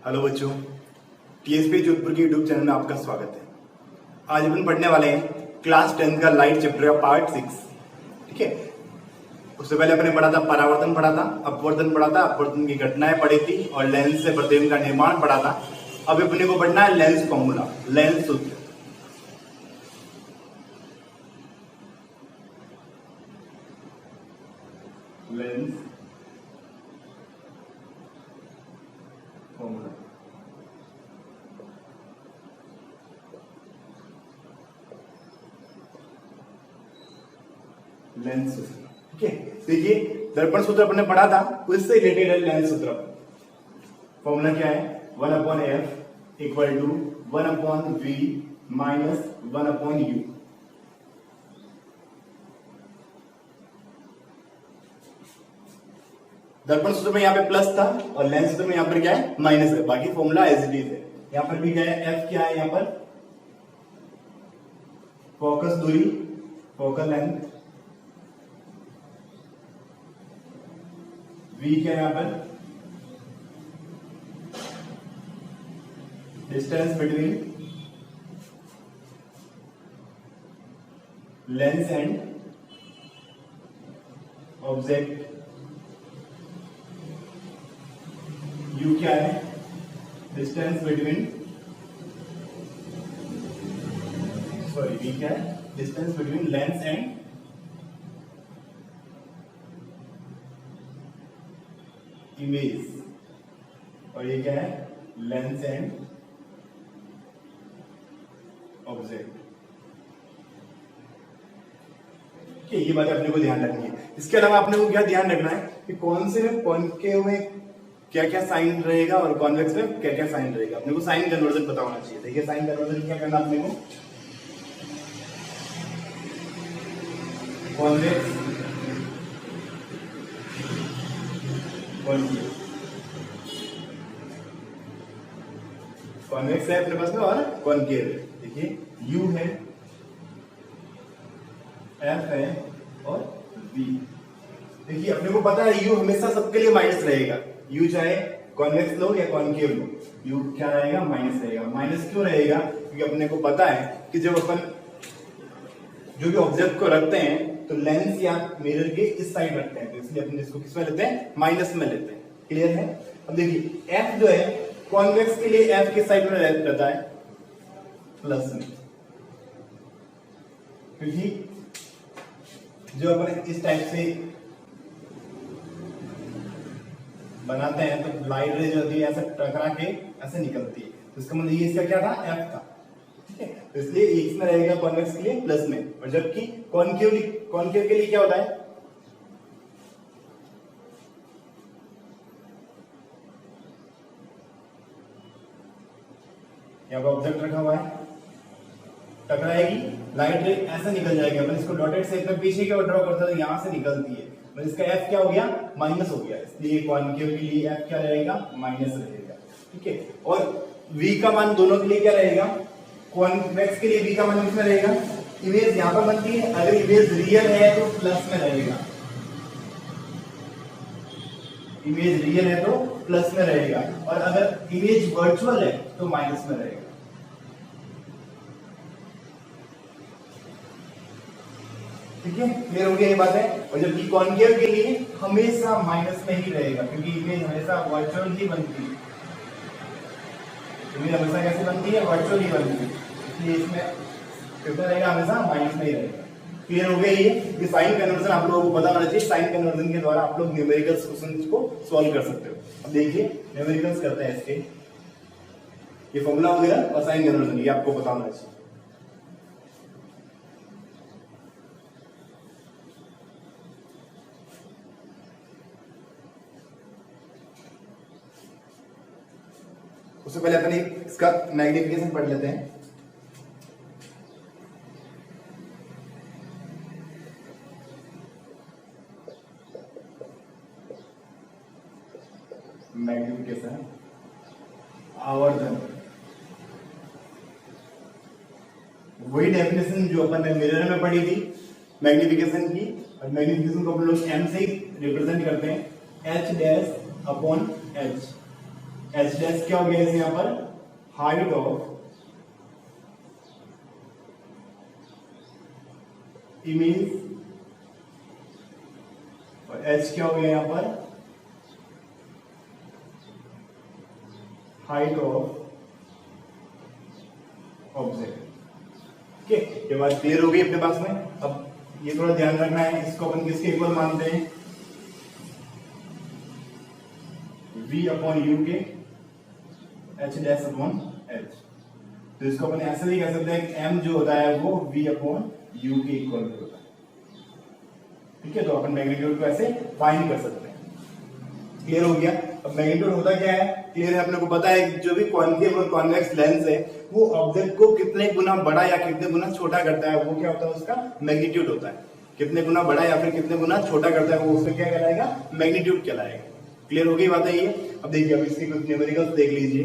Hello बच्चों, TSP Jodhpur के YouTube channel में आपका स्वागत है। आज अपन पढ़ने वाले हैं क्लास 10 का लाइट चैप्टर का पार्ट 6। ठीक है, उससे पहले अपने पढ़ा था परावर्तन, पढ़ा था अपवर्तन, पढ़ा था अपवर्तन की घटनाएं पढ़ी थी और लेंस से प्रतिबिंब का निर्माण पढ़ा था। अब अपने को पढ़ना है लेंस फॉर्मूला, लेंस सूत्र। लेंस फॉर्मूला लेंस सूत्र। ठीक है, देखिए दर्पण सूत्र अपने पढ़ा था, उससे रिलेटेड है लेंस सूत्र। फॉर्मूला क्या है? 1/f equal to 1/v minus 1/u। दर्पण सूत्र में यहाँ पे प्लस था और लेंस सूत्र में यहाँ पर क्या है? माइनस है। बाकी फॉर्मूला एज इट इज है। यहाँ पर भी क्या है? f क्या है? यहाँ पर फोकस दूरी, फोकल लेंथ। v क्या है? यहाँ पर distance between lens and object. u क्या है? डिस्टेंस बिटवीन, सॉरी v क्या है? Distance between lens and image. और ये क्या है? Lens and object. ठीक है, ये बात अपने को ध्यान रखनी है। इसके अलावा अपने को क्या ध्यान रखना है कि कौन से में कॉनकेव में क्या क्या साइन रहेगा और कॉन्वेक्स में क्या क्या साइन रहेगा। अपने को साइन कन्वर्जन पता होना चाहिए। देखिए साइन कन्वर्जन क्या करना अपने को, कॉन्वेक्स कॉनकेव, कॉन्वेक्स है अपने पास में और कॉनकेव है। देखिए u है, f है और v। देखिए अपने को पता है u हमेशा सबके लिए माइनस रहेगा। u चाहे कॉन्वेक्स लो या कॉनकेव लो, u क्या रहेगा? माइनस रहेगा। माइनस क्यों रहेगा? क्योंकि अपने को पता है कि जब अपन जो भी ऑब्जेक्ट को रखते हैं तो लेंस या मिरर के इस साइड रखते हैं, तो इसलिए अपन इसको किस में लेते हैं? माइनस में लेते हैं। क्लियर है? अब देखिए f जो है कॉन्वेक्स के लिए f किस साइड में रहता है? प्लस में। क्योंकि जो अपन इस टाइप से बनाते हैं तो लाइट रे जो होती है ऐसे टकरा के ऐसे निकलती है, तो इसका मतलब ये इसका क्या था? f था। ठीक है, तो इसलिए x में रहेगा कॉन्वेक्स के लिए प्लस में, और जबकि कॉनकेव के लिए क्या होता है? यहाँ पर ऑब्जेक्ट रखा हुआ है, टकराएगी, लाइट रे ऐसे निकल जाएगी। अपन इसको डॉटेड शेप में पीछे क्या ड्रॉ करते हैं तो यहां से निकलती है, मतलब इसका f क्या हो गया? माइनस हो गया। इसलिए कॉनकेव के लिए f क्या रहेगा? माइनस रहेगा। ठीक है, और v का मान दोनों के लिए क्या रहेगा? कॉन्वेक्स के लिए v का मान कितना रहेगा? इमेज यहां पर बनती है, अगर इमेज रियल है तो प्लस में रहेगा, इमेज रियल है तो प्लस में रहेगा, और अगर इमेज वर्चुअल है तो माइनस में रहेगा। ठीक है, क्लियर हो गया ये बात है। और जबकि कॉनकेव के लिए हमेशा माइनस में ही रहेगा, क्योंकि इमेज हमेशा वर्चुअल ही बनती है। इमेज हमेशा कैसे बनती है? वर्चुअल ही बनती है, इसलिए इसमें कितना रहेगा? हमेशा माइनस में ही रहेगा। क्लियर हो गया ये साइन कन्वर्जन आप लोगों को पता होना चाहिए। साइन कन्वर्जन के द्वारा आप लोग न्यूमेरिकल्स क्वेश्चन को सॉल्व कर सकते हो। अब देखिए न्यूमेरिकल्स करते हैं इसके, ये फॉर्मूला हो गया और साइन कन्वर्जन ये आपको पता होना चाहिए। उससे पहले अपने इसका मैग्निफिकेशन पढ़ लेते हैं। मैग्निफिकेशन, आवर्धन, वही डेफिनेशन जो अपन ने मिरर में पढ़ी थी मैग्निफिकेशन की, और मैग्निफिकेशन को अपन लोग m से ही रिप्रेजेंट करते हैं, h dash upon h। H dash क्या हो गया यहाँ पर, हाइट ऑफ इमेज, और एच क्या हो गया यहाँ पर, हाइट ऑफ ऑब्जेक्ट। ठीक है, ये बात क्लियर हो गई अपने पास में। अब ये थोड़ा ध्यान रखना है, इसको अपन किसके इक्वल मानते हैं, v अपॉन यू के एच डैश अपॉन एच। तो इसको अपन ऐसे भी कह सकते हैं कि m जो होता है वो v अपॉन यू के इक्वल होता है। ठीक है, तो अपन मैग्नीट्यूड को ऐसे फाइंड कर सकते हैं। क्लियर हो गया। अब मैग्नीट्यूड होता क्या है, क्लियर है, अपने को पता है कि जो भी कॉन्केव और कॉन्वेक्स लेंस है वो ऑब्जेक्ट को कितने गुना बड़ा या कितने गुना छोटा करता है, वो क्या होता है, उसका मैग्नीट्यूड होता है। कितने गुना बड़ा या फिर कितने गुना छोटा करता है वो उसका क्या कहलाएगा, मैग्नीट्यूड कहलाएगा। क्लियर हो गई बात है ये। अब देखिए, अब इसके कुछ न्यूमेरिकल्स देख लीजिए।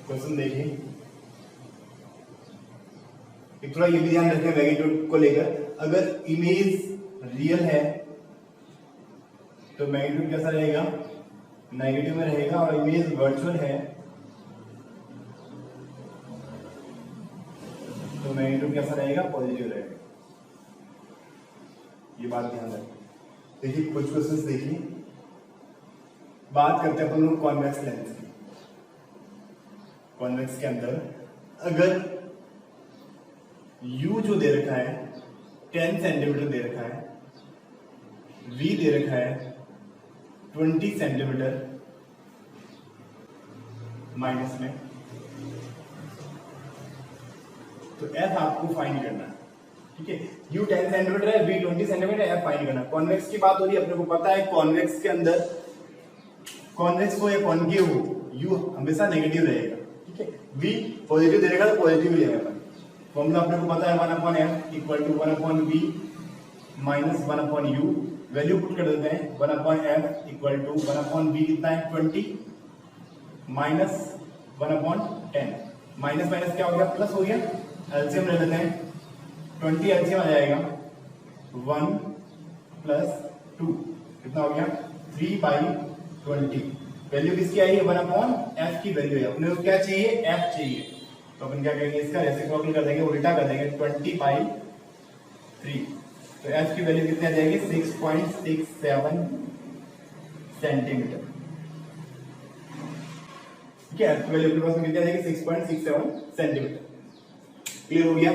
क्वेश्चन देखिए, थोड़ा ये भी ध्यान रखें मैग्नीट्यूड को लेकर, अगर इमेज रियल है तो मैग्नीट्यूड कैसा रहेगा, नेगेटिव में रहेगा, और इमेज वर्चुअल है तो मैग्नीट्यूड कैसा रहेगा, पॉजिटिव रहेगा। ये बात ध्यान रखें। देखिए कुछ क्वेश्चंस देखिए, बात करते हैं अपन लोग कॉन्वेक्स लेंस की। कॉन्वेक्स के अंदर अगर u जो दे रखा है 10 सेंटीमीटर दे रखा है, v दे रखा है 20 सेंटीमीटर माइनस में, तो f आपको फाइंड करना है। ठीक है, u 10 सेंटीमीटर है, v 20 सेंटीमीटर है, f फाइंड करना है। कॉन्वेक्स की बात हो रही है, अपने को पता है कॉन्वेक्स के अंदर, कॉन्वेक्स हो या कॉन्केव हो, u हमेशा नेगेटिव रहेगा। ठीक है, v पॉजिटिव दे रहेगा तो पॉजिटिव ही रहेगा। फॉर्मूला अपने को पता है 1/f equal to 1/v minus 1/u। Value put कर देते हैं, 1/f इक्वल टू 1/v कितना है 20 माइनस 1/10। माइनस माइनस क्या हो गया, प्लस हो गया। एलसीएम ले लेते हैं, 20 एलसीएम आ जाएगा 1 प्लस 2 कितना हो गया 3/20। वैल्यू किसकी आई है, 1/f की वैल्यू है। अपने को क्या चाहिए, f चाहिए, तो अपन क्या करेंगे, इसका रेसिप्रोकल कर देंगे, उल्टा कर देंगे 20/3। तो f की वैल्यू कितनी आ जाएगी, 6.67 सेंटीमीटर। ठीक है, f की वैल्यू अपने पास कितनी आ जाएगी, 6.67 सेंटीमीटर। क्लियर हो गया।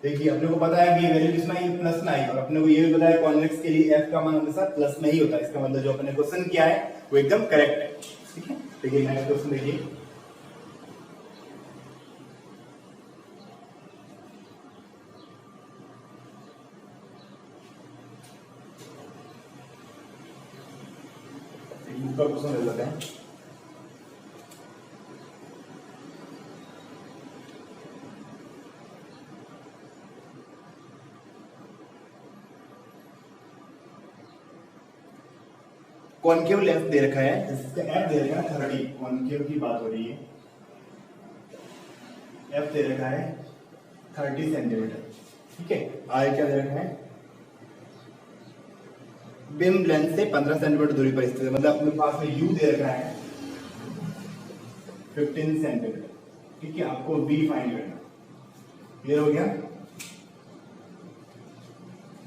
देखिए अपने को पता है कि ये वैल्यू किसमें आई, प्लस में आई, और अपने को ये भी पता है कॉन्वेक्स के लिए f का मान हमेशा प्लस में ही होता है। इसका मतलब जो अपने क्वेश्चन किया है वो एकदम करेक्ट है। ठीक है, देखिए नेक्स्ट क्वेश्चन देखिए, ऊपर क्वेश्चन ले लेते हैं। कॉन्केव लेंस दे रखा है, इसका f दे रखा है 30, कॉन्केव की बात हो रही है, f दे रखा है 30 सेंटीमीटर। ठीक है, r क्या दे रखा है, बिम लेंस से 15 सेंटीमीटर दूरी पर स्थित है, मतलब अपने पास में u दे रखा है 15 सेंटीमीटर। ठीक है, आपको v फाइंड करना। क्लियर हो गया।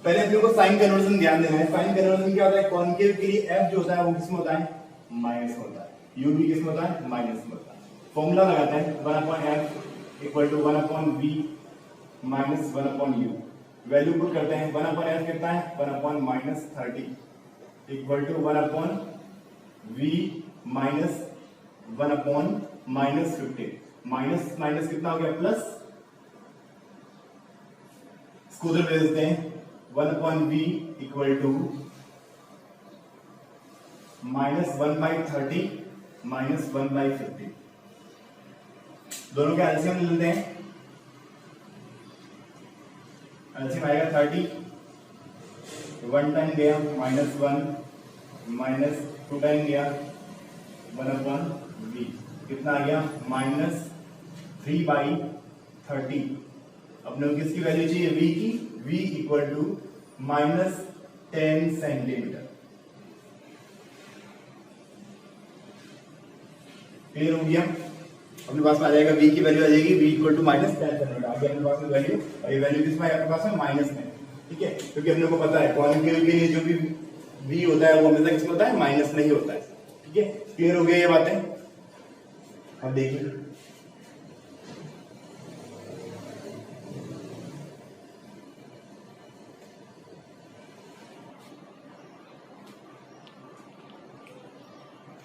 पहले अपने को साइन कन्वर्जन ध्यान देना है। साइन कन्वर्जन क्या होता है, कॉन्केव के लिए f जो होता है वो किसमें होता है, माइनस में होता है, u भी किसमें होता है, माइनस में होता है। फॉर्मूला लगाते हैं 1/f equal to 1/v minus 1/u। Value put करते हैं, 1/f कितना है, 1/-30 equal to 1/v minus 1/-15। Minus minus कितना हो गया, प्लस, इसको उधर भेज देते हैं, 1/v equal to minus 1/30 minus 1/50। दोनों का एलसीएम ले लेते हैं, एलसीएम आएगा 30, 1 टाइम गया -1 माइनस 2 टाइम गया 1/v। कितना आ गया -3/30। अपने को किसकी वैल्यू चाहिए v की, v equal to -10 centimetre. Clear हो गया। अपने पास में आ जाएगा v की वैल्यू आ जाएगी v इक्वल टू -10 सेंटीमीटर। आगे अपने पास में वैल्यू, और ये वैल्यू किसमें है अपने पास में माइनस में, ठीक है, क्योंकि अपने को पता है कॉन्केव के लिए जो भी v होता है वो हमेशा किसमें होता है, माइनस में ही होता है, ठीक है। क्लियर हो गया ये बातें। अब देखिए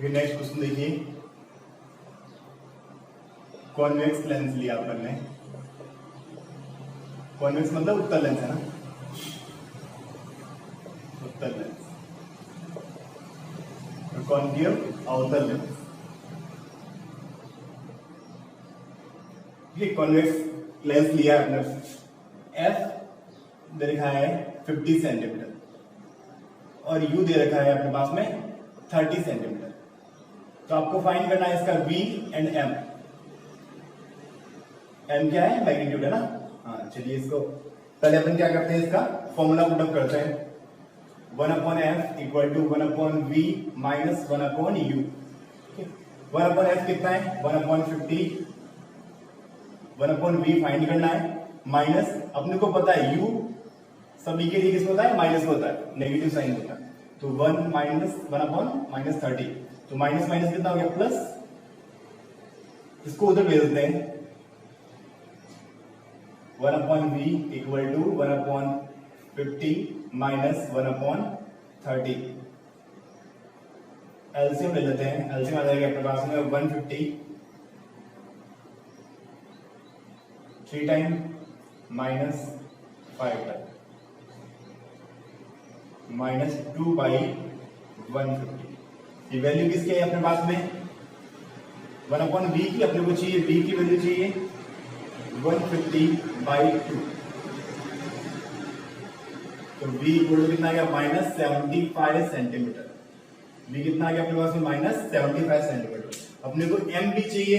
नेक्स्ट क्वेश्चन देखिए, कॉन्वेक्स लेंस लिया अपन ने, कॉन्वेक्स मतलब उत्तल लेंस है ना, उत्तल लेंस, और कॉन्केव अवतल लेंस। ये कॉन्वेक्स लेंस लिया अपने, एफ दे रखा है 50 सेंटीमीटर और यू दे रखा है अपने पास में 30 सेंटीमीटर। तो आपको फाइंड करना है इसका v एंड m। m क्या है, मैग्नीट्यूड है ना। हाँ चलिए इसको पहले अपन क्या करते हैं, इसका फॉर्मूला पुटअप करते हैं। 1/f equal to 1/v minus 1/u। 1/f कितना है 1/50, 1/v फाइंड करना है, माइनस अपने को पता है u सभी के लिए किस होता है, माइनस होता है, नेगेटिव साइन होता है। तो 1 माइनस 1/-30, तो माइनस माइनस कितना हो गया प्लस, इसको उधर भेज देते हैं। 1/v equal to 1/50 minus 1/30। LCM ले लेते हैं, एलसीएम आ जाएगा अपने पास में 150 3 टाइम माइनस 5 टाइम माइनस 2/150। ये वैल्यू किसकी है अपने पास में 1/v की, अपने को चाहिए v की वैल्यू चाहिए 150/2। तो v इक्वल कितना आ गया -75 सेंटीमीटर। v कितना आ गया अपने पास में -75 सेंटीमीटर। अपने को m भी चाहिए,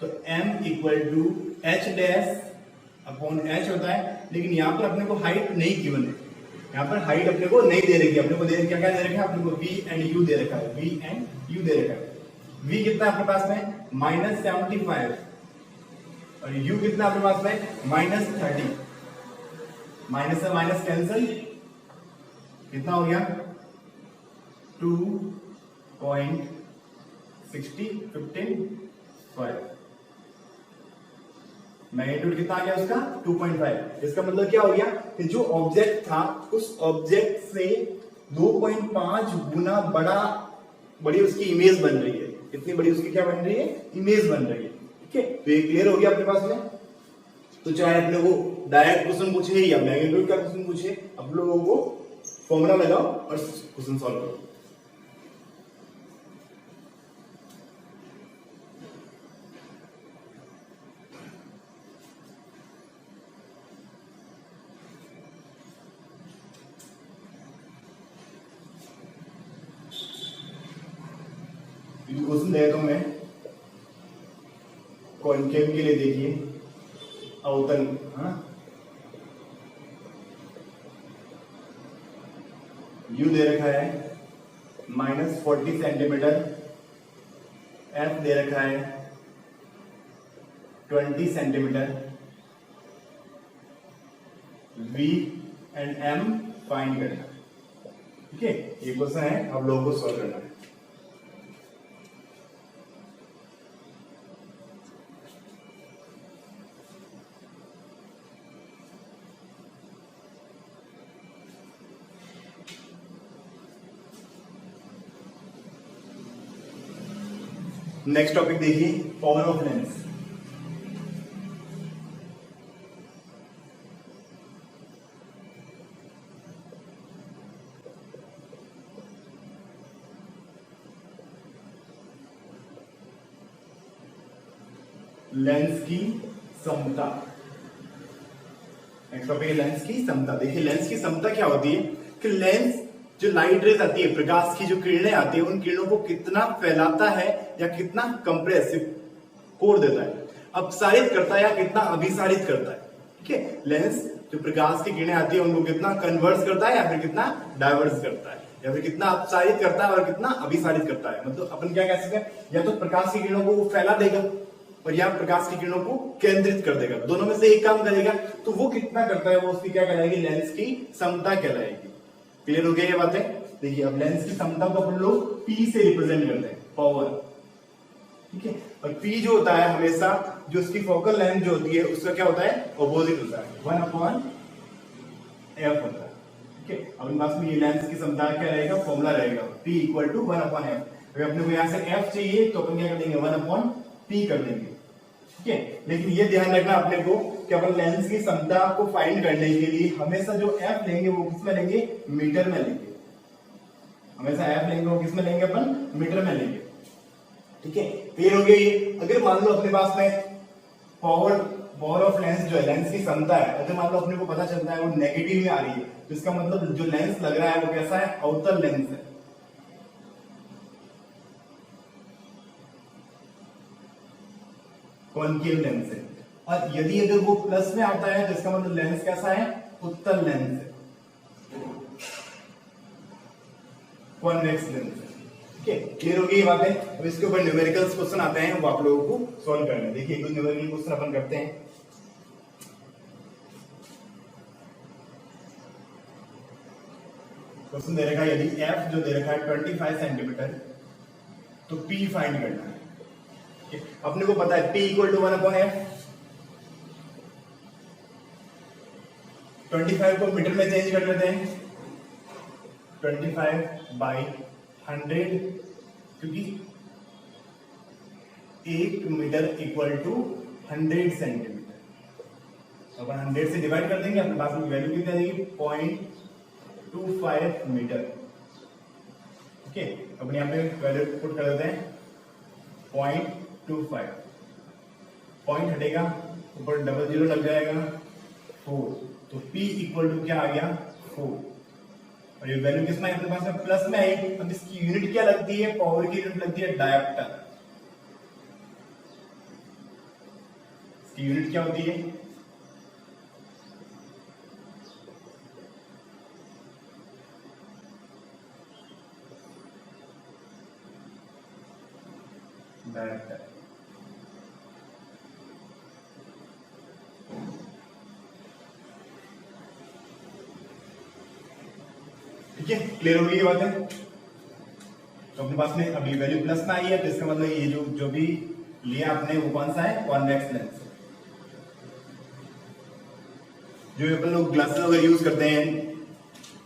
तो m equal to h dash upon h होता है, लेकिन यहाँ पर अपने को हाइट नहीं गिवन है, यहाँ पर हाइट अपने को नहीं दे रखी है। अपने को दे क्या क्या दे रखा है, अपने को v एंड u दे रखा है, v एंड u दे रखा है। v कितना है अपने पास में -75 और u कितना अपने पास में -30। माइनस से माइनस कैंसिल, कितना हो गया 2.15 मैग्नीट्यूड कितना आ गया उसका 2.5। इसका मतलब क्या हो गया कि जो ऑब्जेक्ट था उस ऑब्जेक्ट से 2.5 गुना बड़ी उसकी इमेज बन रही है। कितनी बड़ी उसकी क्या बन रही है, इमेज बन रही है, ठीक है। तो ये क्लियर हो गया अपने पास में। तो चाहे अपने को डायरेक्ट क्वेश्चन पूछे या मैग्नीट्यूड का क्वेश्चन पूछे, आप लोगों को फॉर्मूला लगाओ और क्वेश्चन सॉल्व करो। क्वेश्चन देता हूं मैं कॉन्केव के लिए, देखिए अवतल, हाँ यू दे रखा है -40 सेंटीमीटर, एफ दे रखा है 20 centimetre, V and M find करना, ठीक है। ये क्वेश्चन है, आप लोगों को सॉल्व करना है। नेक्स्ट टॉपिक देखिए, पावर ऑफ लेंस। लेंस की समता। नेक्स्ट टॉपिक है लेंस की समता। देखिए लेंस की समता क्या होती है कि लेंस जो लाइट रेज आती है, प्रकाश की जो किरणें आती है, उन किरणों को कितना फैलाता है या कितना कंप्रेसिव कोर देता है, अपसारित करता है या कितना अभिसारित करता है। ठीक है, लेंस जो प्रकाश की किरणें आती है उनको कितना कन्वर्स करता है या फिर कितना डाइवर्स करता है, या फिर कितना अपसारित करता है और कितना अभिसारित करता है। मतलब अपन क्या कह सकते हैं, या तो प्रकाश की किरणों को वो फैला देगा और या प्रकाश की किरणों को केंद्रित कर देगा, दोनों में से एक काम करेगा। तो वो कितना करता है, वो उसकी क्या कहलाएगी, लेंस की क्षमता कहलाएगी। क्लियर हो गया ये बातें? देखिए अब लेंस की क्षमता को अपन लोग P से रिप्रेजेंट करते हैं, पावर। ठीक है, और P जो होता है हमेशा जो उसकी फोकल लेंथ जो होती है उसका क्या होता है, अपोजिट होता है, 1/f होता है। ठीक है, अब इन पास में ये लेंस की क्षमता क्या रहेगा, फॉर्मूला रहेगा P = 1/f। अगर अपने को यहाँ से f चाहिए तो अपन क्या कर देंगे, 1/p कर देंगे। ठीक है, लेकिन ये ध्यान रखना अपने को कि अपन लेंस की क्षमता को फाइंड करने के लिए हमेशा जो f लेंगे वो किसमें लेंगे, मीटर में लेंगे। हमेशा f लेंगे वो किसमें लेंगे, अपन मीटर में लेंगे। ठीक है, क्लियर हो गया ये? अगर मान लो अपने पास में पावर ऑफ लेंस जो है, लेंस की क्षमता है, अगर मान लो अपने को पता चलता है वो नेगेटिव में आ रही है, तो इसका मतलब जो लेंस लग रहा है वो कैसा है, अवतल लेंस है। कॉन्केव लेंस है। और यदि अगर वो प्लस में आता है तो इसका मतलब लेंस कैसा है, उत्तल लेंस है, कॉन्वेक्स लेंस है। ठीक है, क्लियर हो गई ये बातें? अब इसके ऊपर न्यूमेरिकल्स क्वेश्चन आते हैं, वो आप लोगों को सॉल्व करना है। देखिए कुछ न्यूमेरिकल क्वेश्चन अपन करते हैं। क्वेश्चन दे रखा है, यदि f जो दे रखा है 25 सेंटीमीटर, तो p फाइंड करना है। अपने को पता है P = 1/f। 25 को मीटर में चेंज कर लेते हैं, 25/100, क्योंकि 1 मीटर = 100 सेंटीमीटर। अपन 100 से डिवाइड कर देंगे, अपने पास में वैल्यू कितनी आ जाएगी, 0.25 मीटर। ठीक है, अपन यहाँ पे वैल्यू पुट कर देते हैं 0.25, पॉइंट हटेगा, ऊपर डबल जीरो लग जाएगा 4, तो P = क्या आ गया, 4। और ये वैल्यू किसमें है अपने पास में, प्लस में आई। अब इसकी यूनिट क्या लगती है, पावर की यूनिट लगती है डायोप्टर। इसकी यूनिट क्या होती है, डायोप्टर। ठीक है, क्लियर हो गई ये बात है? तो अपने पास में अभी वैल्यू प्लस में आई है, तो इसका मतलब ये जो भी लिया आपने वो कौन सा है, कॉन्वेक्स लेंस। जो अपन लोग ग्लासेस अगर यूज करते हैं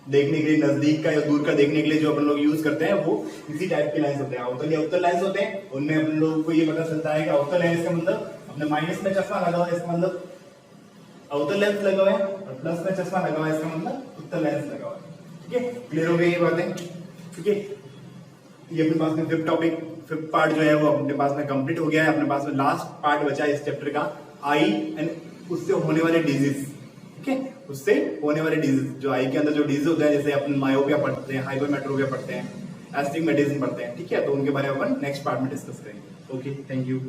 देखने के लिए, नजदीक का या दूर का देखने के लिए जो अपन लोग यूज करते हैं, वो इसी टाइप के लेंस होते हैं, अवतल या उत्तल लेंस होते हैं। उनमें अपन लोगों को ये पता चलता है कि अवतल लेंस का मतलब अपने माइनस में चश्मा लगा हुआ है, इसका मतलब अवतल लेंस लगा हुआ है, और प्लस में चश्मा लगा हुआ है, इसका मतलब उत्तल लेंस लगा हुआ है। ठीक है, क्लियर हो गई ये बातें? ठीक है, ये अपने पास में फिफ्थ पार्ट जो है वो अपने पास में कंप्लीट हो गया है। अपने पास में लास्ट पार्ट बचा है इस चैप्टर का, आई एंड उससे होने वाले डिजीज। ठीक है, उससे होने वाले डिजीज, जो आई के अंदर जो डिजीज होते हैं, जैसे अपन मायोपिया पढ़ते हैं, हाइपरमेट्रोपिया पढ़ते हैं, एस्टिग्मेटिज्म पढ़ते हैं। ठीक है, तो उनके बारे में अपन नेक्स्ट पार्ट में डिस्कस करेंगे। Okay, thank you.